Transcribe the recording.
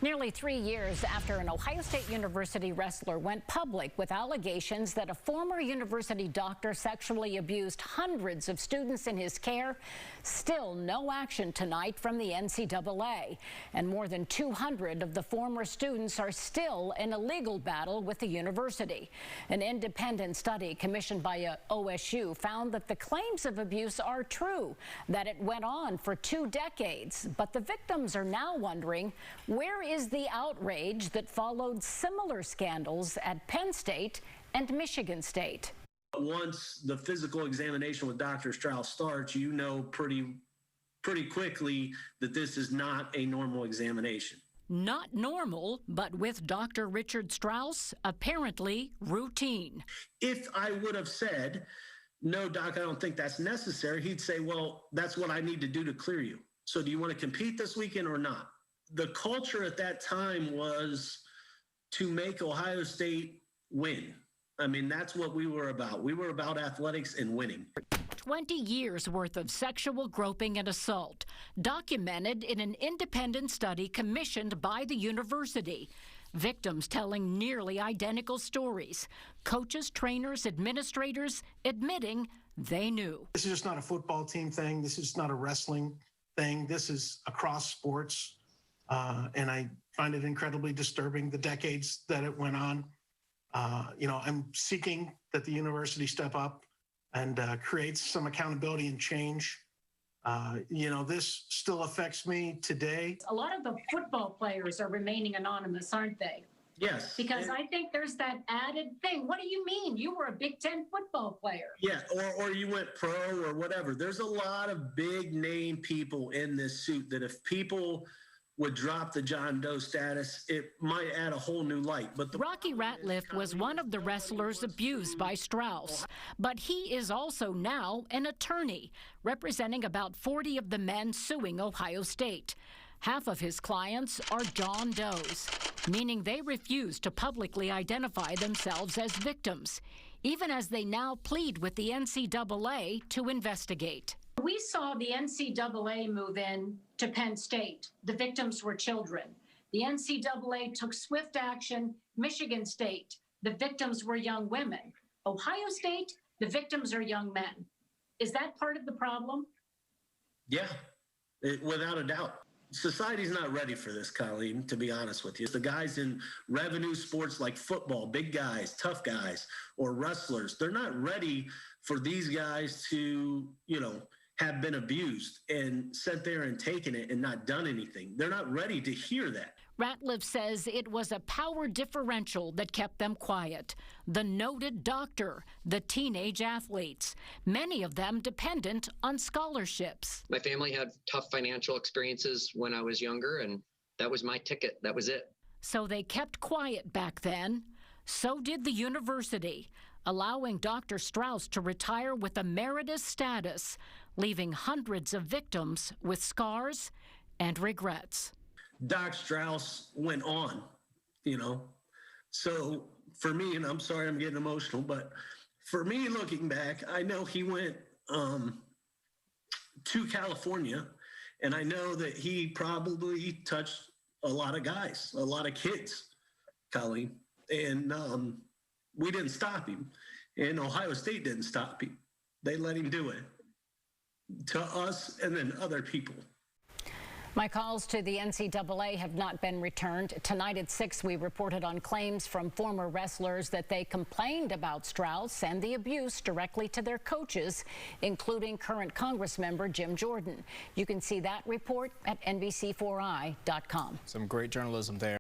Nearly 3 years after an Ohio State University wrestler went public with allegations that a former university doctor sexually abused hundreds of students in his care, still no action tonight from the NCAA. And more than 200 of the former students are still in a legal battle with the university. An independent study commissioned by OSU found that the claims of abuse are true, that it went on for 2 decades. But the victims are now wondering, where is the outrage that followed similar scandals at Penn State and Michigan State? Once the physical examination with Dr. Strauss starts, you know pretty quickly that this is not a normal examination. Not normal, but with Dr. Richard Strauss, apparently routine. If I would have said, no, doc, I don't think that's necessary, he'd say, well, that's what I need to do to clear you. So do you want to compete this weekend or not? The culture at that time was to make Ohio State win. I mean, that's what we were about. We were about athletics and winning. 20 years worth of sexual groping and assault, documented in an independent study commissioned by the university. Victims telling nearly identical stories. Coaches, trainers, administrators admitting they knew. This is just not a football team thing. This is not a wrestling thing. This is across sports. And I find it incredibly disturbing, the decades that it went on. I'm seeking that the university step up and create some accountability and change. This still affects me today. A lot of the football players are remaining anonymous, aren't they? Yes. Because I think there's that added thing. What do you mean? You were a Big Ten football player. Yeah, or you went pro or whatever. There's a lot of big name people in this suit that if people would drop the John Doe status, it might add a whole new light. But Rocky Ratliff was one of the wrestlers abused by Strauss, but he is also now an attorney, representing about 40 of the men suing Ohio State. Half of his clients are John Does, meaning they refuse to publicly identify themselves as victims, even as they now plead with the NCAA to investigate. We saw the NCAA move in to Penn State. The victims were children. The NCAA took swift action. Michigan State, the victims were young women. Ohio State, the victims are young men. Is that part of the problem? Yeah, without a doubt. Society's not ready for this, Colleen, to be honest with you. The guys in revenue sports like football, big guys, tough guys, or wrestlers, they're not ready for these guys to, have been abused and sat there and taken it and not done anything. They're not ready to hear that. Ratliff says it was a power differential that kept them quiet. The noted doctor, the teenage athletes, many of them dependent on scholarships. My family had tough financial experiences when I was younger, and that was my ticket. That was it. So they kept quiet back then. So did the university, allowing Dr. Strauss to retire with emeritus status, leaving hundreds of victims with scars and regrets. Doc Strauss went on, So for me, and I'm sorry I'm getting emotional, but for me looking back, I know he went to California, and I know that he probably touched a lot of guys, a lot of kids, Colleen, and we didn't stop him, and Ohio State didn't stop him. They let him do it to us and then other people. My calls to the NCAA have not been returned. Tonight at 6, we reported on claims from former wrestlers that they complained about Strauss and the abuse directly to their coaches, including current Congressmember Jim Jordan. You can see that report at NBC4i.com. Some great journalism there.